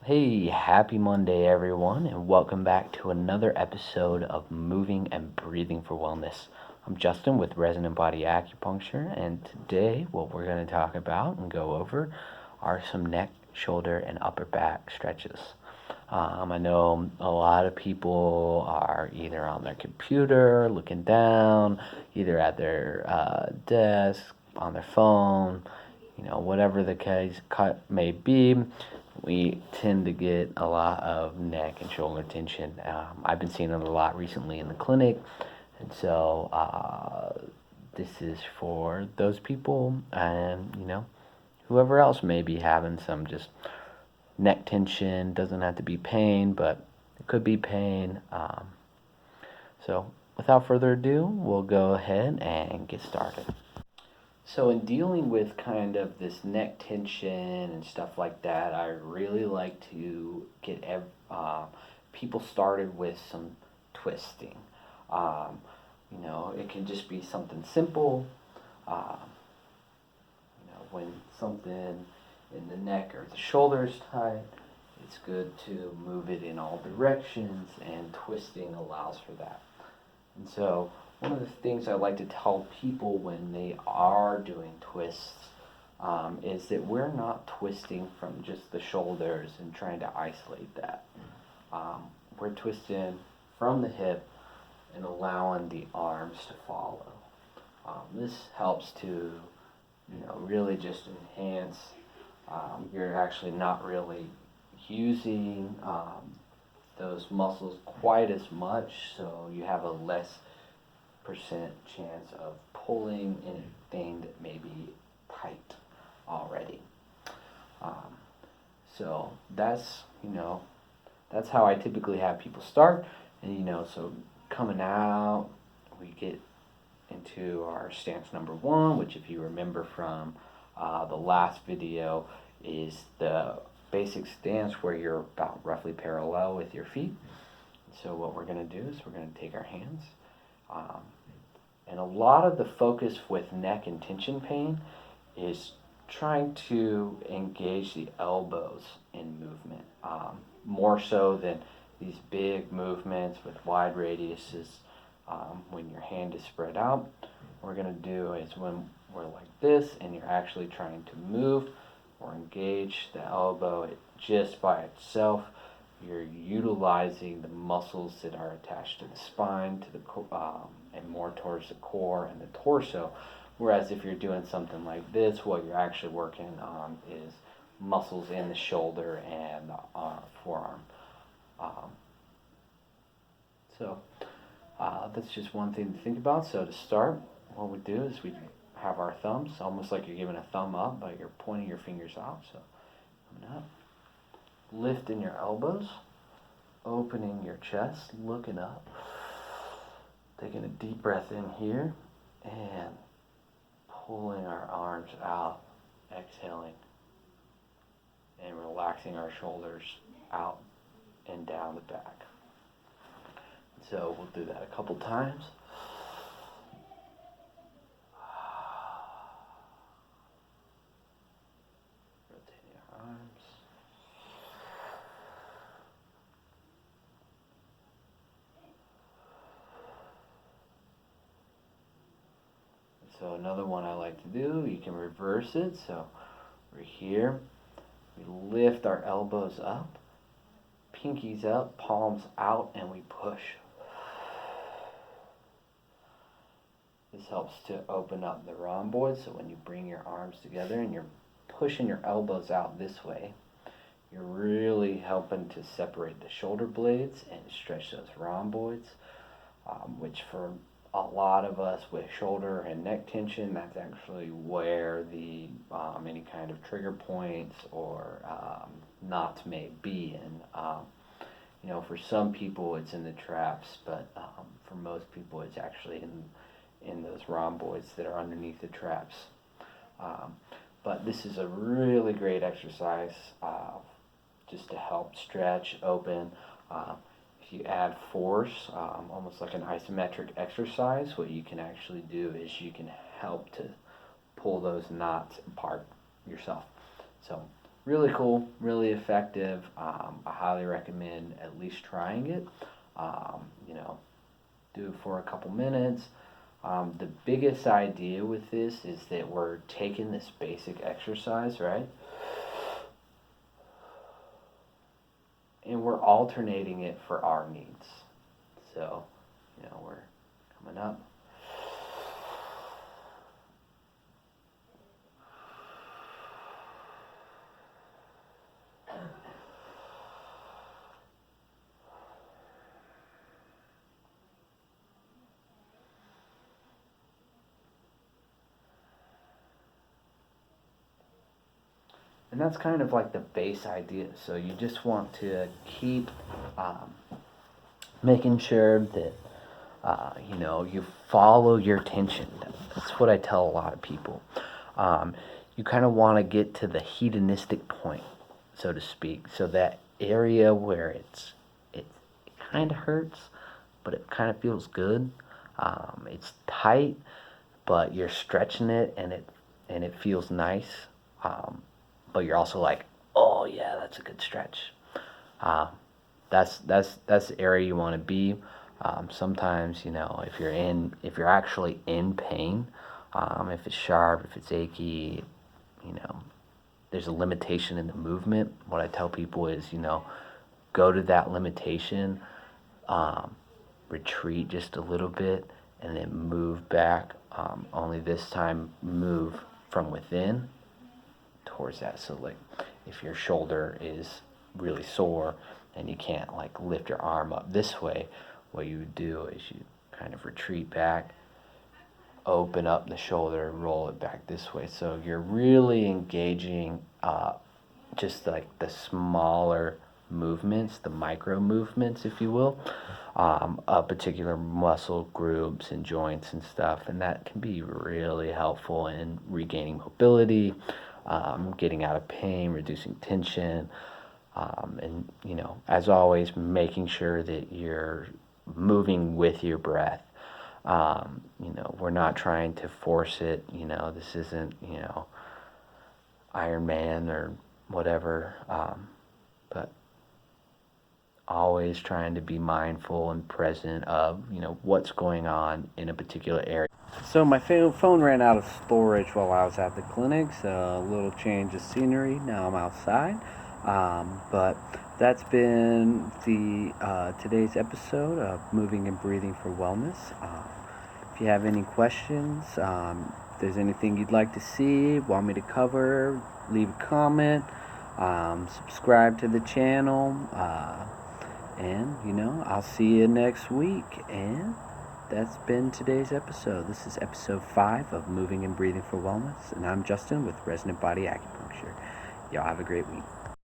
Hey, happy Monday, everyone, and welcome back to another episode of Moving and Breathing for Wellness. I'm Justin with Resonant Body Acupuncture, and today what we're going to talk about and go over are some neck, shoulder, and upper back stretches. I know a lot of people are either on their computer, looking down, either at their desk, on their phone, whatever the case may be. We tend to get a lot of neck and shoulder tension. I've been seeing it a lot recently in the clinic, and so this is for those people, and whoever else may be having some just neck tension. Doesn't have to be pain, but it could be pain. So without further ado, we'll go ahead and get started. So in dealing with kind of this neck tension and stuff like that, I really like to get people started with some twisting. Um, it can just be something simple. Um, when something in the neck or the shoulders tight, it's good to move it in all directions, and twisting allows for that. And so one of the things I like to tell people when they are doing twists is that we're not twisting from just the shoulders and trying to isolate that. We're twisting from the hip and allowing the arms to follow. This helps to, really just enhance. You're actually not really using those muscles quite as much, so you have a less percent chance of pulling anything that may be tight already. So that's how I typically have people start. And so coming out, we get into our stance number one, which, if you remember from the last video, is the basic stance where you're about roughly parallel with your feet. So what we're going to do is we're going to take our hands, and a lot of the focus with neck and tension pain is trying to engage the elbows in movement, more so than these big movements with wide radiuses. When your hand is spread out, what we're going to do is when we're like this and you're actually trying to move or engage the elbow just by itself, you're utilizing the muscles that are attached to the spine, to the and more towards the core and the torso. Whereas if you're doing something like this, what you're actually working on is muscles in the shoulder and the forearm. So that's just one thing to think about. So to start, what we do is we have our thumbs, almost like you're giving a thumb up, but you're pointing your fingers out. So coming up, lifting your elbows, opening your chest, looking up, taking a deep breath in here, and pulling our arms out, exhaling, and relaxing our shoulders out and down the back. So we'll do that a couple times. Rotating your arms. So another one I like to do, you can reverse it. So we're here, we lift our elbows up, pinkies up, palms out, and we push. This helps to open up the rhomboid, so when you bring your arms together and you're pushing your elbows out this way, you're really helping to separate the shoulder blades and stretch those rhomboids, which for a lot of us with shoulder and neck tension, that's actually where the any kind of trigger points or knots may be. And for some people it's in the traps, but for most people it's actually in those rhomboids that are underneath the traps. But this is a really great exercise just to help stretch, open. If you add force, almost like an isometric exercise, what you can actually do is you can help to pull those knots apart yourself. So really cool, really effective. I highly recommend at least trying it. You know, do it for a couple minutes. The biggest idea with this is that we're taking this basic exercise, right? And we're alternating it for our needs. So, we're coming up. And that's kind of like the base idea. So you just want to keep um, making sure that you follow your tension. That's what I tell a lot of people. You kind of want to get to the hedonistic point, so to speak. So that area where it kind of hurts, but it kind of feels good. It's tight, but you're stretching it, and it feels nice. Um, but you're also like, oh yeah, that's a good stretch. Um, that's the area you want to be. Sometimes, if you're actually in pain, if it's sharp, if it's achy, you know, there's a limitation in the movement. What I tell people is, go to that limitation, um, retreat just a little bit, and then move back. Only this time, move from within towards that. So, like, if your shoulder is really sore and you can't like lift your arm up this way, what you would do is you kind of retreat back, open up the shoulder, roll it back this way. So you're really engaging just like the smaller movements, the micro movements, if you will, of particular muscle groups and joints and stuff. And that can be really helpful in regaining mobility, getting out of pain, reducing tension. And, as always, making sure that you're moving with your breath. We're not trying to force it. This isn't, Iron Man or whatever. But always trying to be mindful and present of, what's going on in a particular area. So my phone ran out of storage while I was at the clinic, so a little change of scenery. Now I'm outside. But that's been the today's episode of Moving and Breathing for Wellness. If you have any questions, if there's anything you'd like to see, want me to cover, leave a comment, subscribe to the channel, and I'll see you next week. And that's been today's episode. This is episode 5 of Moving and Breathing for Wellness, and I'm Justin with Resonant Body Acupuncture. Y'all have a great week.